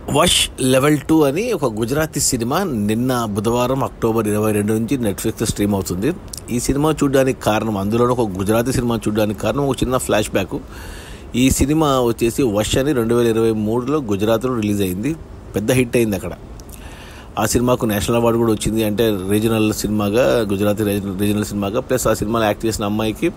Was level 2 అని ఒక Gujarati cinema నిన్న బుధవారం అక్టోబర్ 22 నుంచి నెట్ఫ్లిక్స్ స్ట్రీమ్ అవుతుంది. ఈ సినిమా చూడడానికి కారణం, అందులోనే ఒక గుజరాతీ సినిమా చూడడానికి కారణం ఒక చిన్న ఫ్లాష్ బ్యాక్. ఈ సినిమా వచ్చేసి వష్ అని 2023లో గుజరాత్లో రిలీజ్ అయింది. పెద్ద హిట్ అయింది అక్కడ. ఆ సినిమాకు నేషనల్ అవార్డు కూడా వచ్చింది. అంటే రీజనల్ సినిమాగా, గుజరాతీ రీజనల్ సినిమాగా, ప్లస్ ఆ సినిమాలో యాక్ట్ చేసిన అమ్మాయికి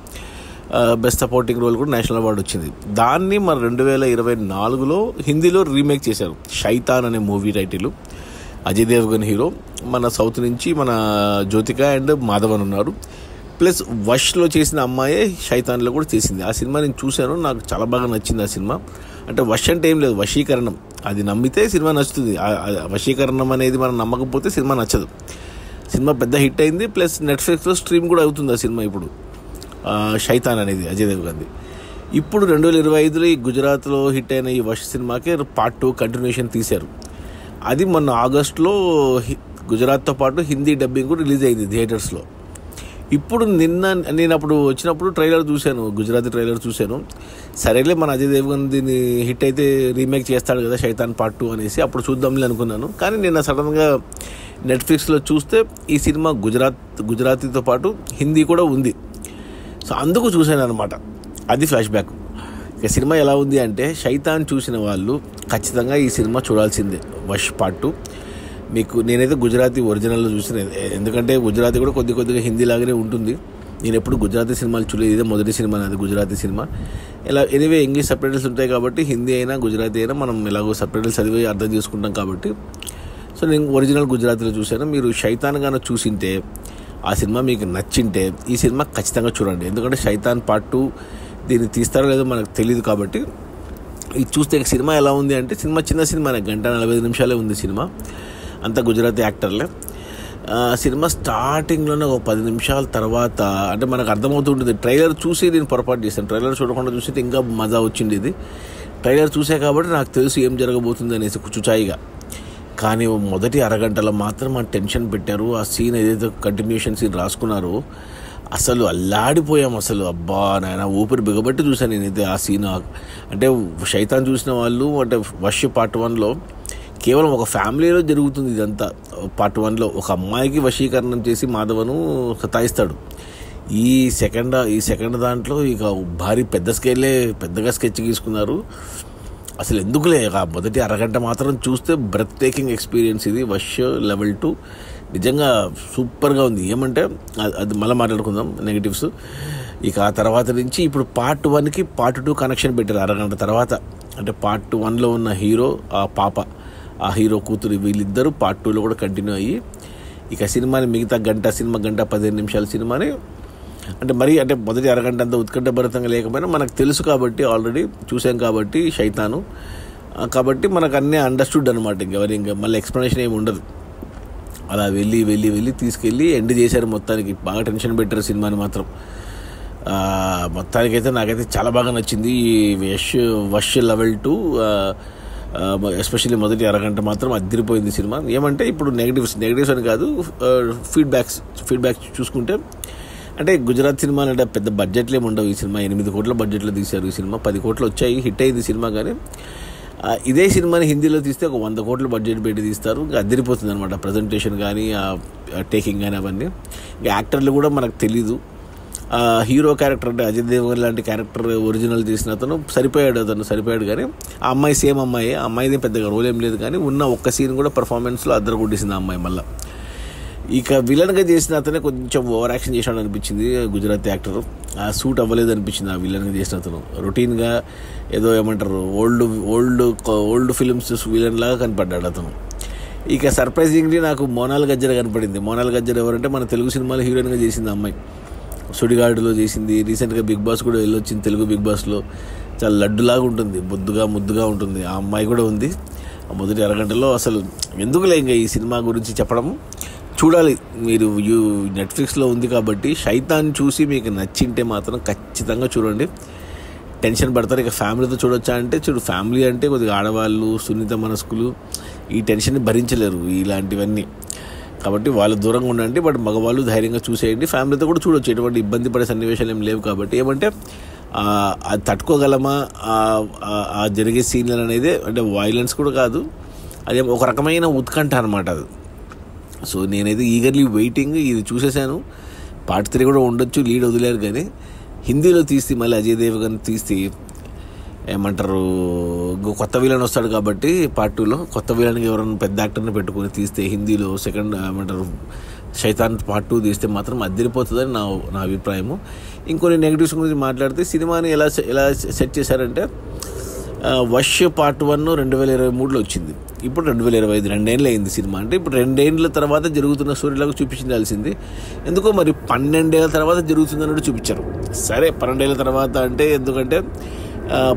బెస్ట్ సపోర్టింగ్ రోల్ కూడా నేషనల్ అవార్డు వచ్చింది. దాన్ని మన 2024లో హిందీలో రీమేక్ చేశారు. శైతాన్ అనే movie title. Ajay Devgan hero. మన సౌత్ నుంచి మన జ్యోతిక అండ్ మాధవన్ ఉన్నారు. ప్లస్ వష్లో చేసిన అమ్మాయే శైతాన్లో కూడా చేసింది. ఆ సినిమా నేను చూశాను, నాకు చాలా బాగా నచ్చింది ఆ సినిమా. అంటే వష్ అంటే ఏం లేదు, వశీకరణం. అది నమ్మితే సినిమా నచ్చుతుంది. వశీకరణం అనేది మనం నమ్మకపోతే సినిమా నచ్చదు. సినిమా పెద్ద హిట్ అయింది. ప్లస్ నెట్ఫ్లిక్స్లో స్ట్రీమ్ కూడా అవుతుంది ఆ సినిమా ఇప్పుడు, శైతాన్ అనేది అజయ్ దేవ్గన్ది. ఇప్పుడు 2025లో ఈ గుజరాత్లో హిట్ అయిన ఈ వష్ సినిమాకి పార్ట్ 2 కంటిన్యూషన్ తీశారు. అది మొన్న ఆగస్టులో గుజరాత్తో పాటు హిందీ డబ్బింగ్ కూడా రిలీజ్ అయింది థియేటర్స్లో. ఇప్పుడు నిన్న నేను అప్పుడు వచ్చినప్పుడు ట్రైలర్ చూశాను, గుజరాతీ ట్రైలర్ చూశాను. సరేలే, మన అజయ్ దేవ్గన్ దీన్ని హిట్ అయితే రీమేక్ చేస్తాడు కదా శైతాన్ పార్ట్ 2 అనేసి, అప్పుడు చూద్దాంలే అనుకున్నాను. కానీ నిన్న సడన్గా నెట్ఫ్లిక్స్లో చూస్తే ఈ సినిమా గుజరాతీతో పాటు హిందీ కూడా ఉంది. సో అందుకు చూశాను అనమాట. అది ఫ్లాష్ బ్యాక్. ఇక సినిమా ఎలా ఉంది అంటే, శైతాన్ చూసిన వాళ్ళు ఖచ్చితంగా ఈ సినిమా చూడాల్సిందే. వష్ పార్ట్ 2 మీకు నేనైతే గుజరాతీ ఒరిజినల్లో చూసిన, ఎందుకంటే గుజరాతీ కూడా కొద్దిగా హిందీ లాగానే ఉంటుంది. నేను ఎప్పుడు గుజరాతీ సినిమాలు చూడలేదు, ఇదే మొదటి సినిమా నాది గుజరాతీ సినిమా. ఇలా ఎనీవే ఇంగ్లీష్ సబ్‌టైటిల్స్ ఉంటాయి కాబట్టి హిందీ అయినా గుజరాతీ అయినా మనం ఎలాగో సబ్‌టైటిల్స్ చదివి అర్థం చేసుకుంటాం కాబట్టి, సో నేను ఒరిజినల్ గుజరాతీలో చూశాను. మీరు శైతాన్ గాన చూసింటే, ఆ సినిమా మీకు నచ్చింటే ఈ సినిమా ఖచ్చితంగా చూడండి. ఎందుకంటే శైతాన్ పార్ట్ 2 దీన్ని తీస్తారో లేదో మనకు తెలియదు కాబట్టి, ఇది చూస్తే సినిమా ఎలా ఉంది అంటే, సినిమా చిన్న సినిమానే, 1:45 ఉంది సినిమా. అంతా గుజరాతీ యాక్టర్లే. సినిమా స్టార్టింగ్లోనే ఒక 10 నిమిషాల తర్వాత అంటే మనకు అర్థమవుతుంటుంది. ట్రైలర్ చూసి నేను పొరపాటు చేశాను, ట్రైలర్ చూడకుండా చూస్తే ఇంకా మజా వచ్చింది. ఇది ట్రైలర్ చూసే కాబట్టి నాకు తెలుసు ఏం జరగబోతుంది అనేసి కుచుచాయిగా. కానీ మొదటి అరగంటలో మాత్రం ఆ టెన్షన్ పెట్టారు. ఆ సీన్ ఏదైతే కంటిన్యూషన్ సీన్ రాసుకున్నారో అసలు అల్లాడిపోయాం. అసలు అబ్బా నాయన, ఊపిరి బిగబట్టి చూశాను నేనైతే ఆ సీన్. అంటే శైతాన్ చూసిన వాళ్ళు, అంటే వష్ పార్ట్ 1లో కేవలం ఒక ఫ్యామిలీలో జరుగుతుంది ఇదంతా. పార్ట్ 1లో ఒక అమ్మాయికి వశీకరణం చేసి మాధవను సతాయిస్తాడు. ఈ సెకండ్ దాంట్లో ఇక భారీ పెద్దగా స్కెచ్ గీసుకున్నారు. అసలు ఎందుకులే, మొదటి అరగంట మాత్రం చూస్తే బ్రెత్ టేకింగ్ ఎక్స్పీరియన్స్ ఇది. వష్ లెవెల్ 2 నిజంగా సూపర్గా ఉంది. ఏమంటే అది మళ్ళీ మాట్లాడుకుందాం నెగిటివ్స్. ఇక ఆ తర్వాత నుంచి ఇప్పుడు పార్ట్ 1కి పార్ట్ 2 కనెక్షన్ పెట్టారు అరగంట తర్వాత. అంటే పార్ట్ 1లో ఉన్న హీరో, ఆ పాప, ఆ హీరో కూతురు, వీళ్ళిద్దరూ పార్ట్ 2లో కూడా కంటిన్యూ అయ్యి ఇక సినిమాని మిగతా సినిమా 1:15 నిమిషాల సినిమాని, అంటే మరీ అంటే మొదటి అరగంట అంతా ఉత్కంఠభరితంగా లేకపోయినా మనకు తెలుసు కాబట్టి, ఆల్రెడీ చూసాం కాబట్టి శైతాను, కాబట్టి మనకు అన్నీ అండర్స్టూడ్ అనమాట. ఇంకా మళ్ళీ ఎక్స్ప్లెనేషన్ ఏమి ఉండదు. అలా వెళ్ళి తీసుకెళ్ళి ఎండ్ చేశారు. మొత్తానికి బాగా టెన్షన్ పెట్టారు సినిమాని మాత్రం. మొత్తానికైతే నాకైతే చాలా బాగా నచ్చింది ఈ వష్ లెవెల్ 2. ఎస్పెషల్లీ మొదటి అరగంట మాత్రం అదిరిపోయింది సినిమా. ఏమంటే ఇప్పుడు నెగిటివ్స్ అని కాదు, ఫీడ్బ్యాక్ చూసుకుంటే, అంటే గుజరాత్ సినిమాలు అంటే పెద్ద బడ్జెట్లు ఏమి ఉండవు. ఈ సినిమా 8 కోట్ల బడ్జెట్లో తీశారు. ఈ సినిమా 10 కోట్లు వచ్చాయి, హిట్ అయింది సినిమా. కానీ ఇదే సినిమాని హిందీలో తీస్తే ఒక 100 కోట్ల బడ్జెట్ పెట్టి తీస్తారు. ఇంకా అదిరిపోతుంది అనమాట. ప్రజెంటేషన్ కానీ, టేకింగ్ కానీ అవన్నీ. ఇంకా యాక్టర్లు కూడా మనకు తెలీదు. హీరో క్యారెక్టర్ అంటే అజయ్ దేవ్గన్ లాంటి క్యారెక్టర్ ఒరిజినల్ చేసిన అతను సరిపోయాడు. కానీ ఆ అమ్మాయి సేమ్ అమ్మాయి, ఆ అమ్మాయిది పెద్దగా రోల్ ఏం లేదు. కానీ ఉన్న ఒక్క సీన్ కూడా పర్ఫార్మెన్స్లో అద్దరు కొట్టేసింది ఆ అమ్మాయి. మళ్ళీ ఇక విలన్గా చేసిన అతనే కొంచెం ఓవర్ యాక్షన్ చేశాడు అనిపించింది గుజరాతీ యాక్టర్. సూట్ అవ్వలేదు అనిపించింది ఆ విలన్గా చేసిన అతను. రొటీన్గా ఏదో ఏమంటారు, ఓల్డ్ ఫిల్మ్స్ విలన్ లాగా కనపడ్డాడు అతను. ఇక సర్ప్రైజింగ్లీ నాకు మోనాల్ గజ్జర్ కనపడింది. మోనాల్ గజ్జర్ ఎవరంటే మన తెలుగు సినిమాలో హీరోయిన్గా చేసింది అమ్మాయి. సుడిగాడులో చేసింది. రీసెంట్గా బిగ్ బాస్ కూడా వెళ్ళొచ్చింది. తెలుగు బిగ్ బాస్లో చాలా లడ్డులాగా ఉంటుంది, ముద్దుగా ఉంటుంది. ఆ అమ్మాయి కూడా ఉంది ఆ మొదటి అరగంటలో. అసలు ఎందుకులే ఇంకా ఈ సినిమా గురించి చెప్పడం, చూడాలి మీరు. నెట్ఫ్లిక్స్లో ఉంది కాబట్టి శైతాన్ చూసి మీకు నచ్చింటే మాత్రం ఖచ్చితంగా చూడండి. టెన్షన్ పడతారు. ఇక ఫ్యామిలీతో చూడొచ్చా అంటే ఫ్యామిలీ అంటే కొద్దిగా ఆడవాళ్ళు, సున్నిత మనస్కులు ఈ టెన్షన్ని భరించలేరు ఇలాంటివన్నీ. కాబట్టి వాళ్ళు దూరంగా ఉండండి. బట్ మగవాళ్ళు ధైర్యంగా చూసేయండి. ఫ్యామిలీతో కూడా చూడొచ్చు, ఎటువంటి ఇబ్బంది పడే సన్నివేశాలు ఏం లేవు. కాబట్టి ఏమంటే అది తట్టుకోగలమా ఆ జరిగే సీన్లు అనేది, అంటే వైలెన్స్ కూడా కాదు, అదే ఒక రకమైన ఉత్కంఠ అనమాట అది. సో నేనైతే ఈగర్లీ వెయిటింగ్. ఇది చూసేసాను, పార్ట్ 3 కూడా ఉండొచ్చు, లీడ్ వదిలేరు. కానీ హిందీలో తీస్తే మళ్ళీ అజయ్ దేవగన్ తీస్తే ఏమంటారు, కొత్త విలన్ వస్తాడు కాబట్టి పార్ట్ 2లో కొత్త విలన్కి ఎవరైనా పెద్ద యాక్టర్ని పెట్టుకుని తీస్తే హిందీలో సెకండ్ ఏమంటారు శైతాన్ పార్ట్ 2 తీస్తే మాత్రం అదిరిపోతుందని నా అభిప్రాయము. ఇంకొన్ని నెగిటివ్స్ గురించి మాట్లాడితే సినిమాని ఎలా సెట్ చేశారంటే, వష్ పార్ట్ 1 2023లో వచ్చింది, ఇప్పుడు 2025, 2 ఏళ్ళు అయింది సినిమా. అంటే ఇప్పుడు 2 ఏళ్ళ తర్వాత జరుగుతున్న స్టోరీలాగా చూపించాల్సింది. ఎందుకో మరి 12 ఏళ్ళ తర్వాత జరుగుతుంది అన్నట్టు చూపించారు. సరే 12 ఏళ్ళ తర్వాత అంటే, ఎందుకంటే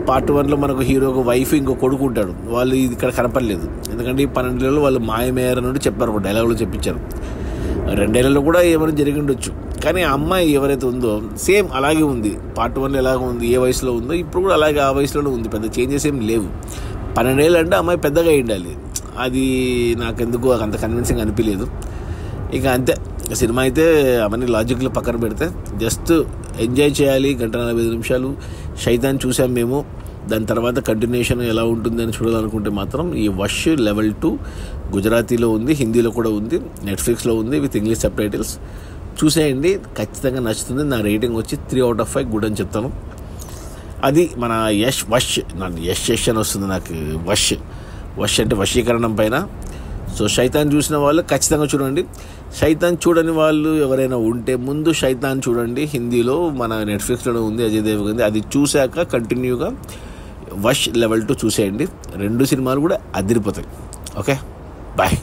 పార్ట్ 1లో మనకు హీరోకు వైఫ్ ఇంకో కొడుకు ఉంటాడు, వాళ్ళు ఇది ఇక్కడ కనపడలేదు. ఎందుకంటే ఈ 12 ఏళ్ళలో వాళ్ళు మాయమేయర్ అన్నట్టు చెప్పారు, ఒక డైలాగులో చెప్పించారు. 2 ఏళ్ళలో కూడా ఏమైనా జరిగి ఉండొచ్చు, కానీ ఆ అమ్మాయి ఎవరైతే ఉందో సేమ్ అలాగే ఉంది. పార్ట్ 1లో ఎలాగ ఉంది, ఏ వయసులో ఉందో ఇప్పుడు కూడా అలాగే ఆ వయసులోనే ఉంది. పెద్ద చేంజెస్ ఏం లేవు. 12 ఏళ్ళు అంటే అమ్మాయి పెద్దగా ఉండాలి. అది నాకెందుకు అంత కన్విన్సింగ్ అనిపించలేదు. ఇక అంతే, సినిమా అయితే అవన్నీ లాజిక్లో పక్కన పెడితే జస్ట్ ఎంజాయ్ చేయాలి. 1:45 నిమిషాలు శైతాన్ చూసాం మేము. దాని తర్వాత కంటిన్యూషన్ ఎలా ఉంటుందని చూడాలనుకుంటే మాత్రం ఈ వష్ లెవెల్ 2 గుజరాతీలో ఉంది, హిందీలో కూడా ఉంది, నెట్ఫ్లిక్స్లో ఉంది విత్ ఇంగ్లీష్ సబ్ టైటిల్స్. చూసేయండి, ఖచ్చితంగా నచ్చుతుంది. నా రేటింగ్ వచ్చి 3 out of 5 గుడ్ అని చెప్తాను. అది మన యష్ అని వస్తుంది నాకు. వష్ అంటే వశీకరణం పైన. సో శైతాన్ చూసిన వాళ్ళు ఖచ్చితంగా చూడండి. శైతాన్ చూడని వాళ్ళు ఎవరైనా ఉంటే ముందు శైతాన్ చూడండి, హిందీలో మన నెట్ఫ్లిక్స్లో ఉంది, అజయ్ దేవగన్. అది చూశాక కంటిన్యూగా వష్ లెవెల్ 2 చూసేయండి. 2 సినిమాలు కూడా అదిరిపోతాయి. Okay, bye.